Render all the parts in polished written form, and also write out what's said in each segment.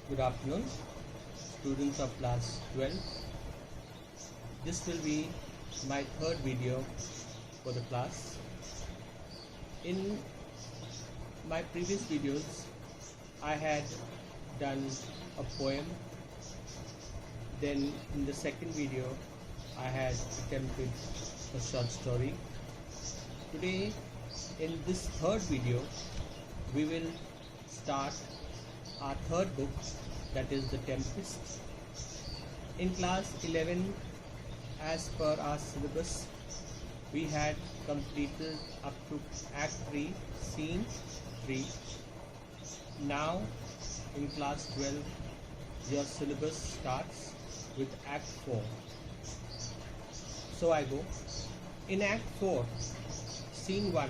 Good afternoon, students of class 12. This will be my third video for the class. In my previous videos, I had done a poem. Then in the second video, I had attempted a short story. Today, in this third video, we will start our third book, that is The Tempest. In class 11, as per our syllabus, we had completed up to Act 3, Scene 3. Now, in class 12, your syllabus starts with Act 4. So I go. In Act 4, Scene 1,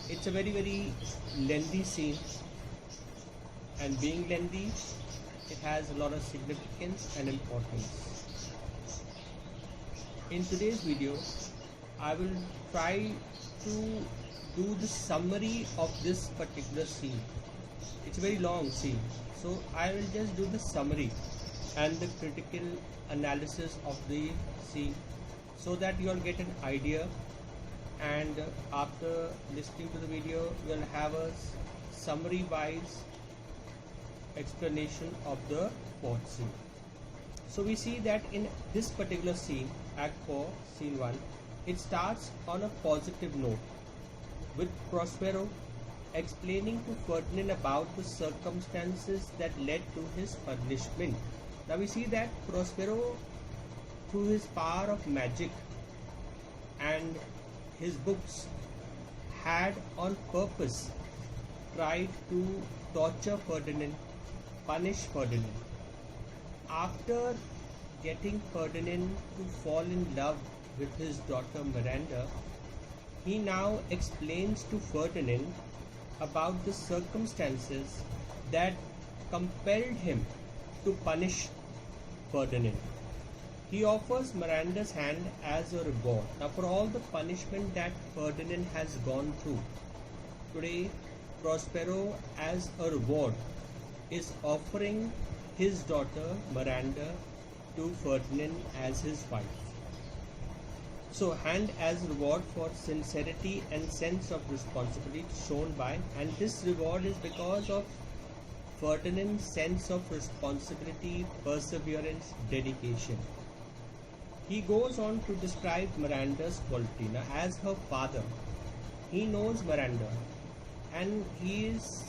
it's a very lengthy scene. And being lengthy, it has a lot of significance and importance. In today's video, I will try to do the summary of this particular scene. It's a very long scene, so I will just do the summary and the critical analysis of the scene so that you all get an idea, and after listening to the video, you will have a summary wise explanation of the fourth scene. So we see that in this particular scene, Act 4, Scene 1, it starts on a positive note with Prospero explaining to Ferdinand about the circumstances that led to his punishment. Now we see that Prospero, through his power of magic and his books, had on purpose tried to torture Ferdinand, punish Ferdinand. After getting Ferdinand to fall in love with his daughter Miranda, he now explains to Ferdinand about the circumstances that compelled him to punish Ferdinand. He offers Miranda's hand as a reward. Now, for all the punishment that Ferdinand has gone through, today Prospero, as a reward, is offering his daughter Miranda to Ferdinand as his wife. So, hand as reward for sincerity and sense of responsibility shown by, and this reward is because of Ferdinand's sense of responsibility, perseverance, dedication. He goes on to describe Miranda's quality. Now, as her father, he knows Miranda, and he is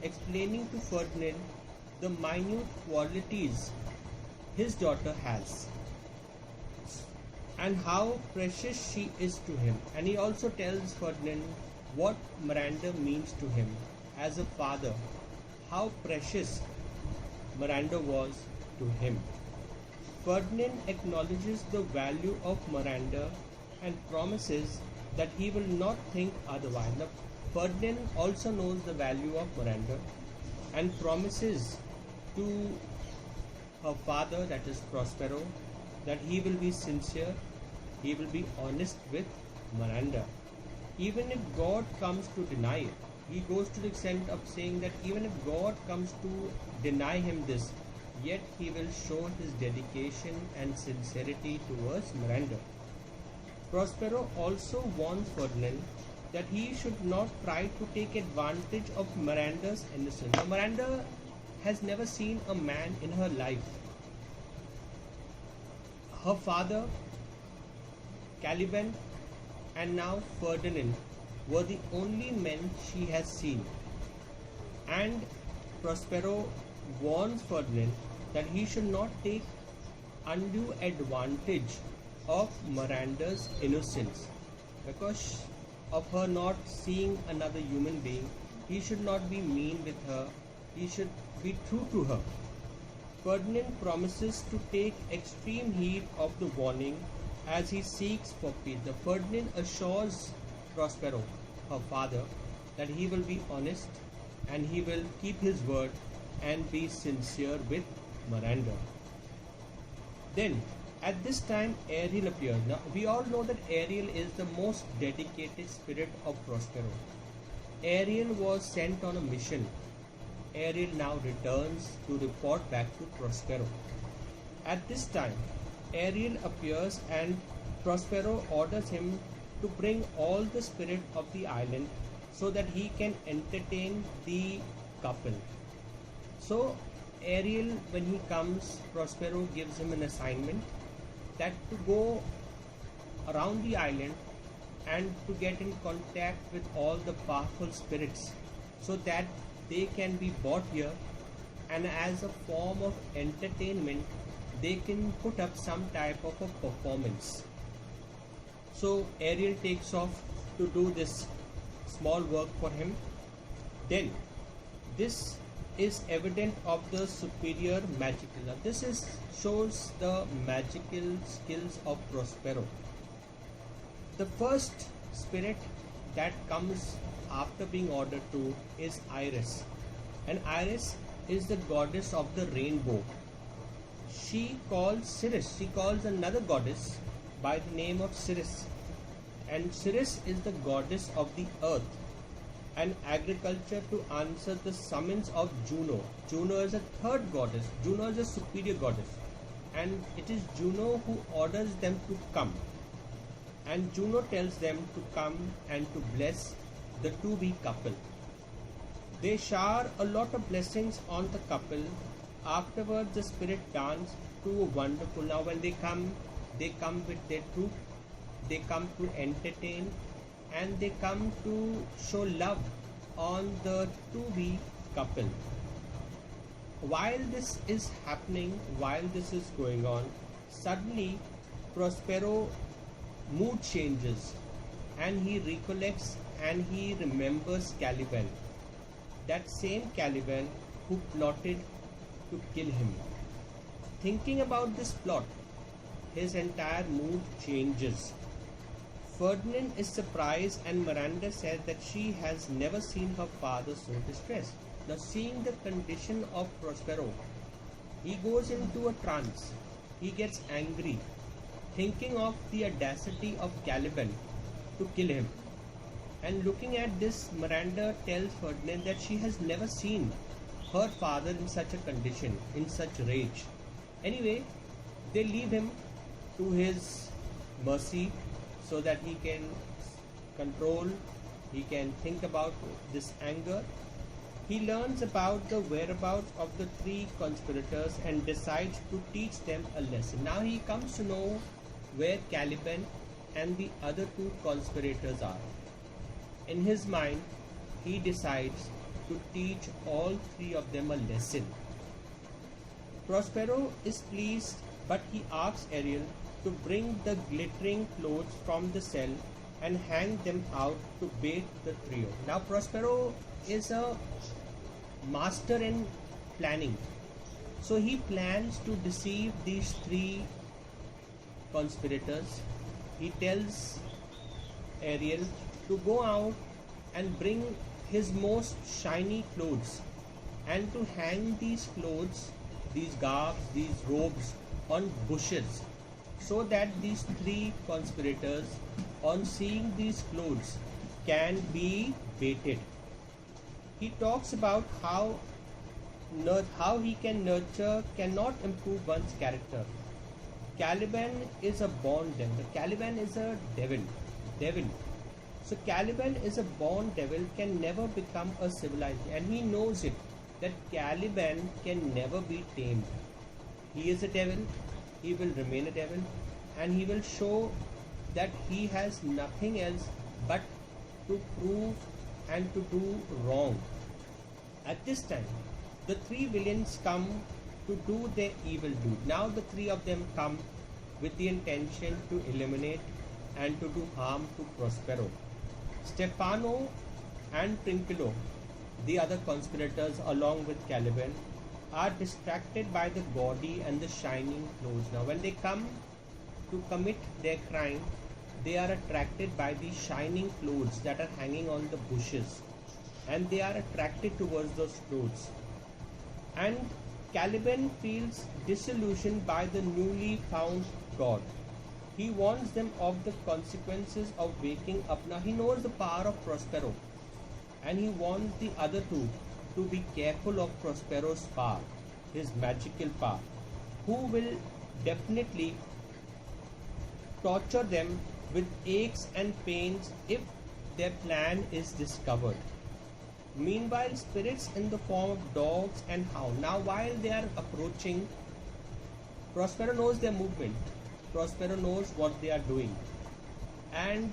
explaining to Ferdinand the minute qualities his daughter has and how precious she is to him. And he also tells Ferdinand what Miranda means to him as a father, how precious Miranda was to him. Ferdinand acknowledges the value of Miranda and promises that he will not think otherwise. Now, Ferdinand also knows the value of Miranda and promises to her father, that is Prospero, that he will be sincere, he will be honest with Miranda. Even if God comes to deny it, he goes to the extent of saying that even if God comes to deny him this, yet he will show his dedication and sincerity towards Miranda. Prospero also warns Ferdinand that he should not try to take advantage of Miranda's innocence. Now, Miranda has never seen a man in her life. Her father, Caliban, and now Ferdinand were the only men she has seen. And Prospero warns Ferdinand that he should not take undue advantage of Miranda's innocence. Because of her not seeing another human being, he should not be mean with her, he should be true to her. Ferdinand promises to take extreme heed of the warning as he seeks for peace. The Ferdinand assures Prospero, her father, that he will be honest and he will keep his word and be sincere with Miranda. Then, at this time, Ariel appears. Now, we all know that Ariel is the most dedicated spirit of Prospero. Ariel was sent on a mission Ariel now returns to report back to Prospero. At this time, Ariel appears and Prospero orders him to bring all the spirit of the island so that he can entertain the couple. So Ariel, when he comes, Prospero gives him an assignment that to go around the island and to get in contact with all the powerful spirits so that they can be brought here, and as a form of entertainment they can put up some type of a performance. So Ariel takes off to do this small work for him. Then this is evident of the superior magical. Now this is shows the magical skills of Prospero. The first spirit that comes after being ordered to is Iris, and Iris is the goddess of the rainbow. She calls Ceres. She calls another goddess by the name of Ceres, and Ceres is the goddess of the earth and agriculture to answer the summons of Juno. Juno is a third goddess. Juno is a superior goddess, and it is Juno who orders them to come. And Juno tells them to come and to bless the to-be couple. They shower a lot of blessings on the couple. Afterwards, the spirit dance to a wonderful. Now, when they come with their troupe. They come to entertain, and they come to show love on the to-be couple. While this is happening, while this is going on, suddenly Prospero mood changes and he recollects and he remembers Caliban, that same Caliban who plotted to kill him. Thinking about this plot, his entire mood changes. Ferdinand is surprised, and Miranda says that she has never seen her father so distressed. Now, seeing the condition of Prospero, he goes into a trance. He gets angry, thinking of the audacity of Caliban to kill him. And looking at this, Miranda tells Ferdinand that she has never seen her father in such a condition, in such rage. Anyway, they leave him to his mercy so that he can control, he can think about this anger. He learns about the whereabouts of the three conspirators and decides to teach them a lesson. Now he comes to know where Caliban and the other two conspirators are. In his mind, he decides to teach all three of them a lesson. Prospero is pleased, but he asks Ariel to bring the glittering clothes from the cell and hang them out to bait the trio. Now Prospero is a master in planning. So he plans to deceive these three conspirators. He tells Ariel to go out and bring his most shiny clothes and to hang these clothes, these garbs, these robes on bushes, so that these three conspirators, on seeing these clothes, can be baited. He talks about how he can nurture, cannot improve one's character. Caliban is a born devil. Caliban is a devil. So Caliban is a born devil, can never become a civilized, and he knows it, that Caliban can never be tamed. He is a devil, he will remain a devil, and he will show that he has nothing else but to prove and to do wrong. At this time, the three villains come to do their evil deed. Now the three of them come with the intention to eliminate and to do harm to Prospero. Stefano and Trinculo, the other conspirators along with Caliban, are distracted by the gaudy and the shining clothes. Now when they come to commit their crime, they are attracted by the shining clothes that are hanging on the bushes, and they are attracted towards those clothes. And Caliban feels disillusioned by the newly found god. He warns them of the consequences of waking up. Now he knows the power of Prospero, and he warns the other two to be careful of Prospero's power, his magical power, who will definitely torture them with aches and pains if their plan is discovered. Meanwhile, spirits in the form of dogs and hounds. Now, while they are approaching, Prospero knows their movement. Prospero knows what they are doing. And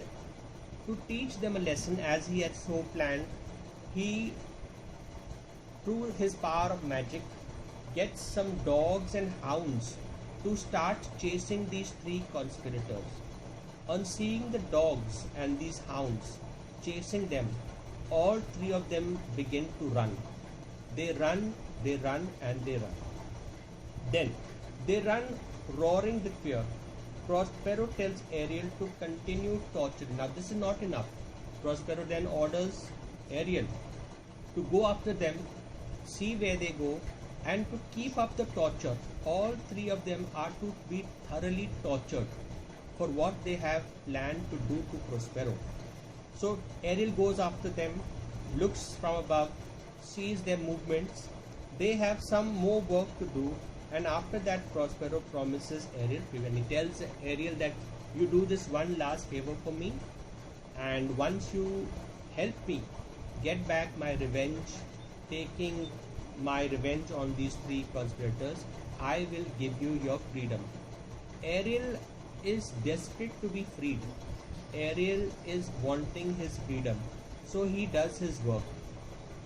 to teach them a lesson as he had so planned, he, through his power of magic, gets some dogs and hounds to start chasing these three conspirators. On seeing the dogs and these hounds chasing them, all three of them begin to run. They run, and they run. Then they run roaring with fear. Prospero tells Ariel to continue torturing. Now this is not enough. Prospero then orders Ariel to go after them, see where they go, and to keep up the torture. All three of them are to be thoroughly tortured for what they have planned to do to Prospero. So Ariel goes after them, looks from above, sees their movements. They have some more work to do, and after that Prospero promises Ariel, when he tells Ariel that you do this one last favor for me, and once you help me get back my revenge, taking my revenge on these three conspirators, I will give you your freedom. Ariel is desperate to be freed. Ariel is wanting his freedom, so he does his work.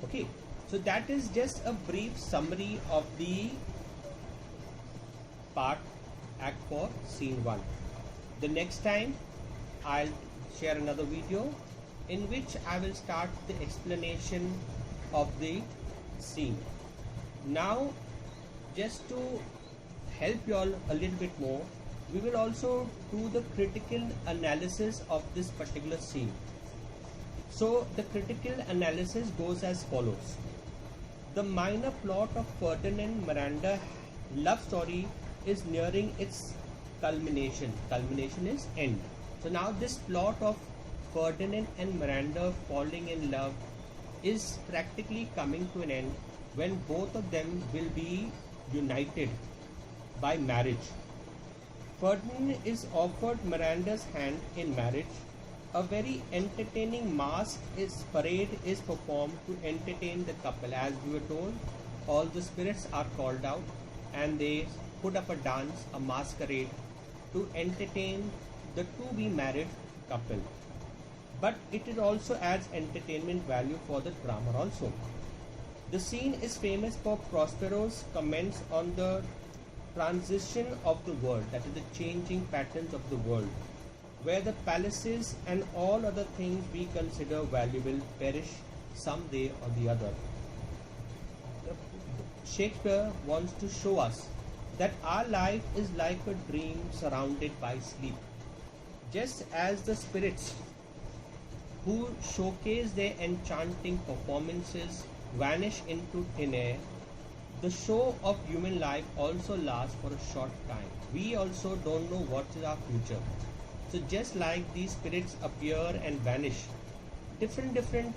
Okay, so that is just a brief summary of the part Act 4 Scene 1. The next time I'll share another video in which I will start the explanation of the scene. Now, just to help you all a little bit more, we will also do the critical analysis of this particular scene. So the critical analysis goes as follows. The minor plot of Ferdinand Miranda love story is nearing its culmination. Culmination is end. So now this plot of Ferdinand and Miranda falling in love is practically coming to an end when both of them will be united by marriage. Ferdinand is offered Miranda's hand in marriage. A very entertaining parade is performed to entertain the couple. As we were told, all the spirits are called out and they put up a dance, a masquerade to entertain the to-be married couple. But it also adds entertainment value for the drama also. The scene is famous for Prospero's comments on the transition of the world, that is the changing patterns of the world, where the palaces and all other things we consider valuable perish someday or the other. Shakespeare wants to show us that our life is like a dream surrounded by sleep. Just as the spirits who showcase their enchanting performances vanish into thin air, the show of human life also lasts for a short time. We also don't know what is our future. So just like these spirits appear and vanish, different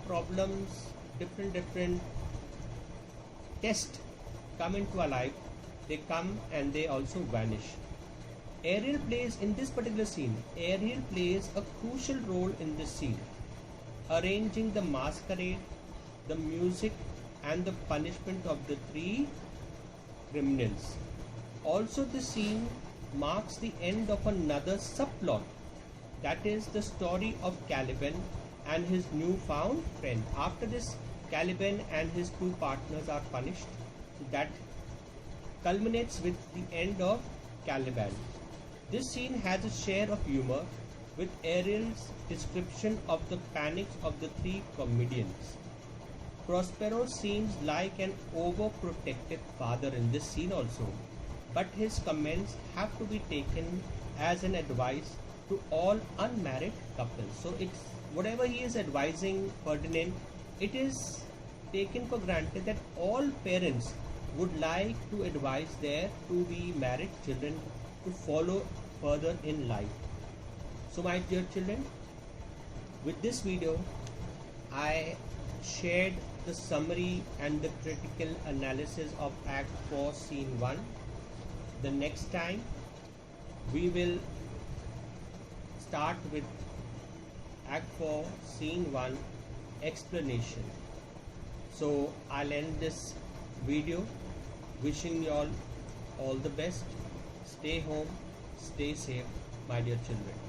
problems, different tests come into our life. They come and they also vanish. Ariel plays in this particular scene. Ariel plays a crucial role in this scene, arranging the masquerade, the music, and the punishment of the three criminals. Also, the scene marks the end of another subplot, that is the story of Caliban and his newfound friend. After this, Caliban and his two partners are punished. That culminates with the end of Caliban. This scene has a share of humor with Ariel's description of the panics of the three comedians. Prospero seems like an overprotective father in this scene also, but his comments have to be taken as an advice to all unmarried couples. So it's whatever he is advising Ferdinand, it is taken for granted that all parents would like to advise their to-be married children to follow further in life. So my dear children, with this video I shared the summary and the critical analysis of Act 4 Scene 1. The next time we will start with Act 4 Scene 1 explanation. So I'll end this video wishing you all the best. Stay home, stay safe, my dear children.